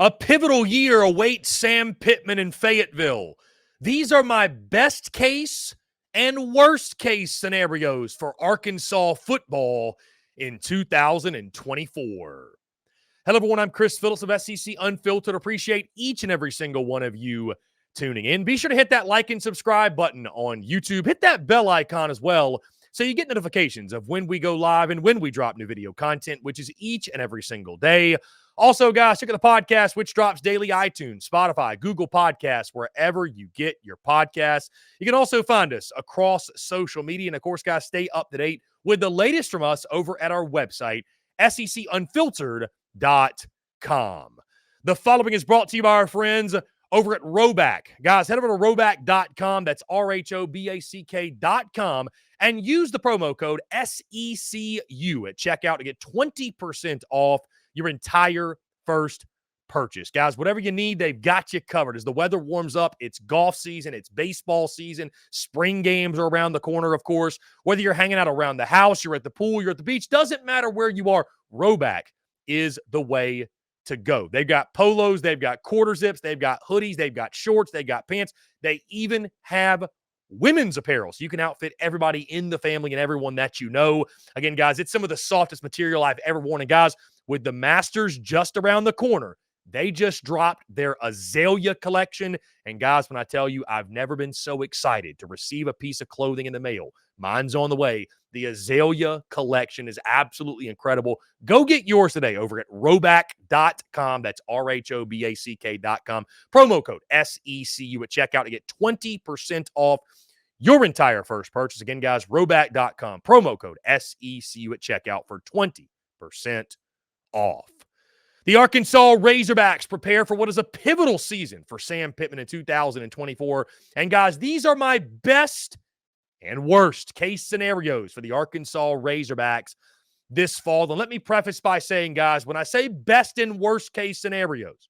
A pivotal year awaits Sam Pittman in Fayetteville. These are my best case and worst case scenarios for Arkansas football in 2024. Hello, everyone. I'm Chris Phillips of SEC Unfiltered. Appreciate each and every single one of you tuning in. Be sure to hit that like and subscribe button on YouTube. Hit that bell icon as well so you get notifications of when we go live and when we drop new video content, which is each and every single day. Also, guys, check out the podcast, which drops daily: iTunes, Spotify, Google Podcasts, wherever you get your podcasts. You can also find us across social media. And, of course, guys, stay up to date with the latest from us over at our website, SECUnfiltered.com. The following is brought to you by our friends over at RHOBACK. Guys, head over to RHOBACK.com. That's RHOBACK.com. And use the promo code SECU at checkout to get 20% off your entire first purchase. Guys, whatever you need, they've got you covered. As the weather warms up, it's golf season, it's baseball season, spring games are around the corner, of course. Whether you're hanging out around the house, you're at the pool, you're at the beach, doesn't matter where you are, RHOBACK is the way to go. They've got polos, they've got quarter zips, they've got hoodies, they've got shorts, they've got pants. They even have women's apparel, so you can outfit everybody in the family and everyone that you know. Again, guys, it's some of the softest material I've ever worn. And guys, with the Masters just around the corner, they just dropped their Azalea collection. And guys, when I tell you, I've never been so excited to receive a piece of clothing in the mail. Mine's on the way. The Azalea collection is absolutely incredible. Go get yours today over at RHOBACK.com. That's RHOBACK.com. Promo code SECU at checkout to get 20% off your entire first purchase. Again, guys, RHOBACK.com. Promo code SECU at checkout for 20% off. The Arkansas Razorbacks prepare for what is a pivotal season for Sam Pittman in 2024. And guys, these are my best and worst case scenarios for the Arkansas Razorbacks this fall. And let me preface by saying, guys, when I say best and worst case scenarios,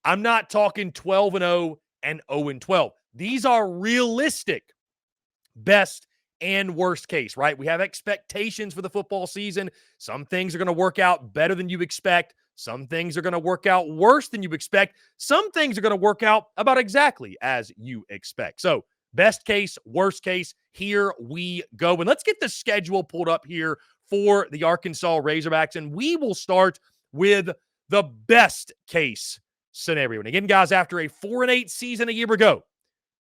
I'm not talking 12-0 and 0-12. These are realistic best and worst case, right? We have expectations for the football season. Some things are going to work out better than you expect. Some things are going to work out worse than you expect. Some things are going to work out about exactly as you expect. So, best case, worst case, here we go. And let's get the schedule pulled up here for the Arkansas Razorbacks. And we will start with the best case scenario. And again, guys, after a 4-8 season a year ago,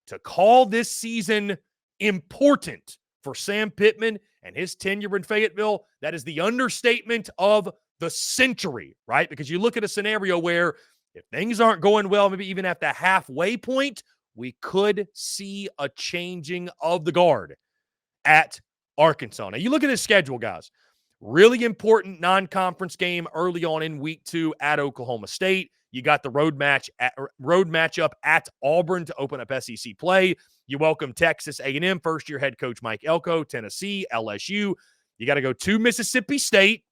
to call this season important for Sam Pittman and his tenure in Fayetteville, that is the understatement of the century, right? Because you look at a scenario where if things aren't going well, maybe even at the halfway point, we could see a changing of the guard at Arkansas. Now, you look at his schedule, guys. Really important non-conference game early on in week 2 at Oklahoma State. You got the road matchup at Auburn to open up SEC play. You welcome Texas A&M, first-year head coach Mike Elko, Tennessee, LSU. You got to go to Mississippi State.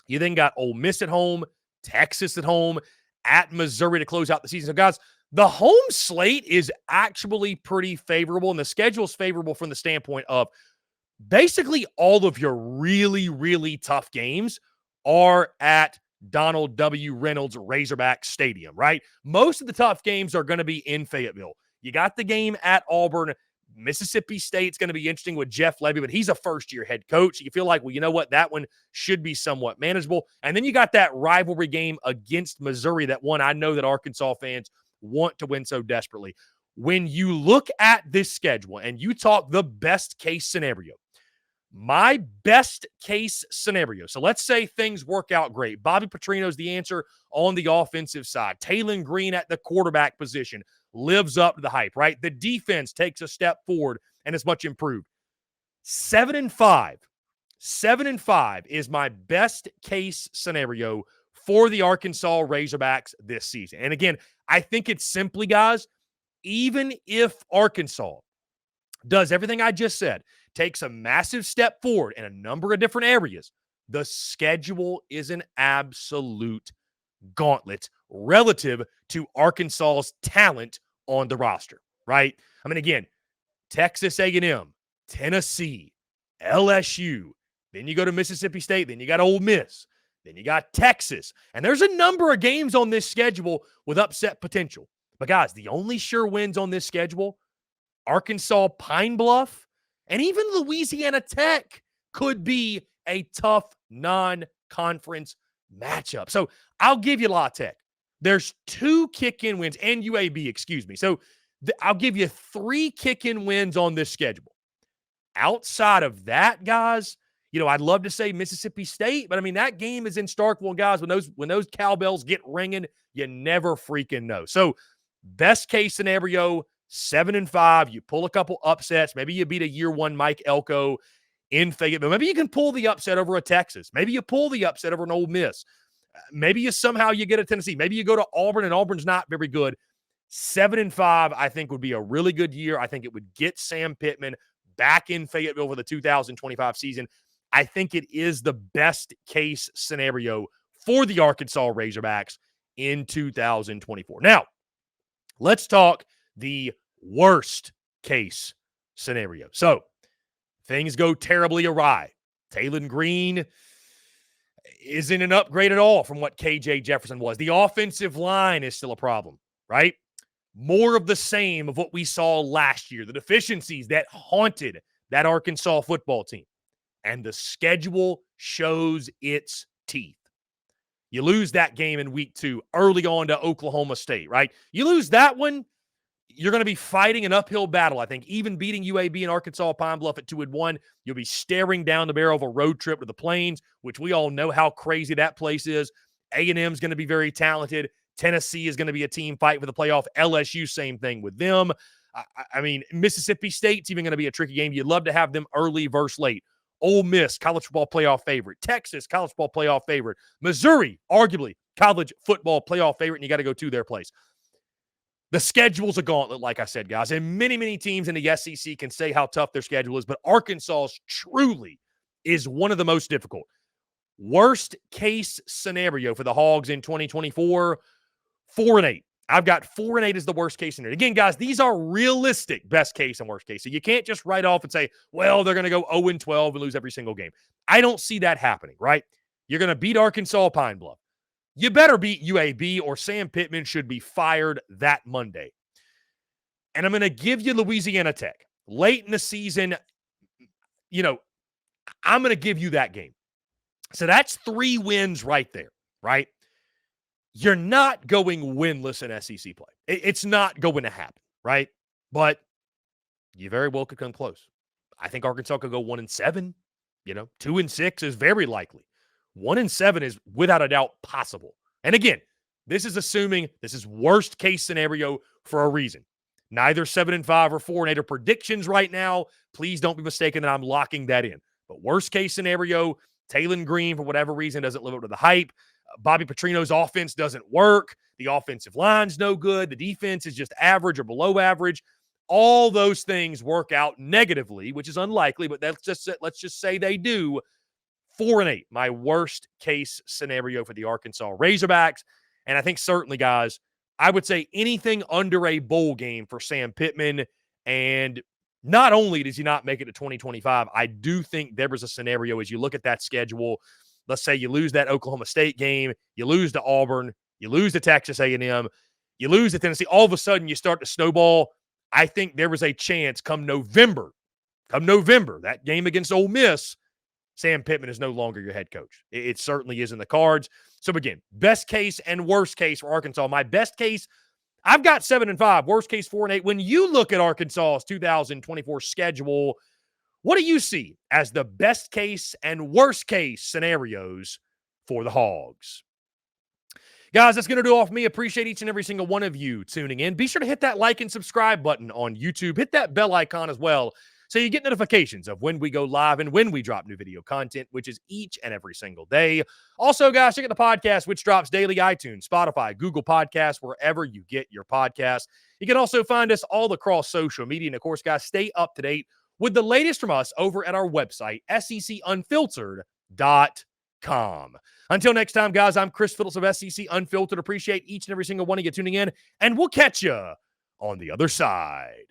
You then got Ole Miss at home, Texas at home, at Missouri to close out the season. So, guys, the home slate is actually pretty favorable, and the schedule is favorable from the standpoint of basically all of your really, really tough games are at Donald W. Reynolds Razorback Stadium, right? Most of the tough games are going to be in Fayetteville. You got the game at Auburn. Mississippi State's going to be interesting with Jeff Levy, but he's a first-year head coach. You feel like, well, you know what? That one should be somewhat manageable. And then you got that rivalry game against Missouri, that one I know that Arkansas fans want to win so desperately. When you look at this schedule and you talk the best case scenario, my best case scenario. So let's say things work out great. Bobby Petrino's the answer on the offensive side. Taylon Green at the quarterback position lives up to the hype, right? The defense takes a step forward and is much improved. 7-5. 7-5 is my best case scenario for the Arkansas Razorbacks this season. And again, I think it's simply, guys, even if Arkansas does everything I just said, takes a massive step forward in a number of different areas, the schedule is an absolute gauntlet relative to Arkansas's talent on the roster, right? I mean, again, Texas A&M, Tennessee, LSU, then you go to Mississippi State, then you got Ole Miss, Then you got Texas. And there's a number of games on this schedule with upset potential. But guys, the only sure wins on this schedule, Arkansas, Pine Bluff, and even Louisiana Tech could be a tough non-conference matchup. So I'll give you La Tech. There's 2 kick-in wins, and UAB, excuse me. So I'll give you 3 kick-in wins on this schedule. Outside of that, guys, I'd love to say Mississippi State, but I mean, that game is in Starkville, guys. When those cowbells get ringing, you never freaking know. So best case scenario, 7-5. You pull a couple upsets. Maybe you beat a year 1 Mike Elko in Fayetteville. Maybe you can pull the upset over a Texas. Maybe you pull the upset over an Ole Miss. Maybe you get a Tennessee. Maybe you go to Auburn, and Auburn's not very good. 7-5, I think, would be a really good year. I think it would get Sam Pittman back in Fayetteville for the 2025 season. I think it is the best case scenario for the Arkansas Razorbacks in 2024. Now, let's talk the worst case scenario. So, things go terribly awry. Taylon Green isn't an upgrade at all from what KJ Jefferson was. The offensive line is still a problem, right? More of the same of what we saw last year, the deficiencies that haunted that Arkansas football team. And the schedule shows its teeth. You lose that game in week 2 early on to Oklahoma State, right? You lose that one, you're going to be fighting an uphill battle, I think. Even beating UAB and Arkansas Pine Bluff at 2-1, you'll be staring down the barrel of a road trip to the Plains, which we all know how crazy that place is. A&M is going to be very talented. Tennessee is going to be a team fight for the playoff. LSU, same thing with them. I mean, Mississippi State's even going to be a tricky game. You'd love to have them early versus late. Ole Miss, college football playoff favorite. Texas, college football playoff favorite. Missouri, arguably college football playoff favorite, and you got to go to their place. The schedule's a gauntlet, like I said, guys, and many, many teams in the SEC can say how tough their schedule is, but Arkansas's truly is one of the most difficult. Worst case scenario for the Hawgs in 2024, 4-8. I've got 4-8 as the worst case scenario. Again, guys, these are realistic best case and worst case. So you can't just write off and say, well, they're going to go 0-12 and lose every single game. I don't see that happening, right? You're going to beat Arkansas Pine Bluff. You better beat UAB or Sam Pittman should be fired that Monday. And I'm going to give you Louisiana Tech. Late in the season, I'm going to give you that game. So that's 3 wins right there, right? You're not going winless in SEC play. It's not going to happen, right? But you very well could come close. I think Arkansas could go 1-7. 2-6 is very likely. 1-7 is without a doubt possible. And again, this is assuming this is worst case scenario for a reason. Neither 7-5 or 4-8 are predictions right now. Please don't be mistaken that I'm locking that in. But worst case scenario, Taylon Green, for whatever reason, doesn't live up to the hype. Bobby Petrino's offense doesn't work. The offensive line's no good. The defense is just average or below average. All those things work out negatively, which is unlikely, but let's just say they do. 4-8, my worst case scenario for the Arkansas Razorbacks. And I think certainly, guys, I would say anything under a bowl game for Sam Pittman. And not only does he not make it to 2025, I do think there was a scenario as you look at that schedule. Let's say you lose that Oklahoma State game, you lose to Auburn, you lose to Texas A&M, you lose to Tennessee. All of a sudden, you start to snowball. I think there was a chance come November, that game against Ole Miss, Sam Pittman is no longer your head coach. It certainly is in the cards. So again, best case and worst case for Arkansas. My best case, I've got 7-5. Worst case, 4-8. When you look at Arkansas's 2024 schedule, what do you see as the best case and worst case scenarios for the Hawgs? Guys, that's going to do all for me. Appreciate each and every single one of you tuning in. Be sure to hit that like and subscribe button on YouTube. Hit that bell icon as well so you get notifications of when we go live and when we drop new video content, which is each and every single day. Also, guys, check out the podcast, which drops daily: iTunes, Spotify, Google Podcasts, wherever you get your podcasts. You can also find us all across social media. And, of course, guys, stay up to date with the latest from us over at our website, SECUnfiltered.com. Until next time, guys, I'm Chris Phillips of SEC Unfiltered. Appreciate each and every single one of you tuning in, and we'll catch you on the other side.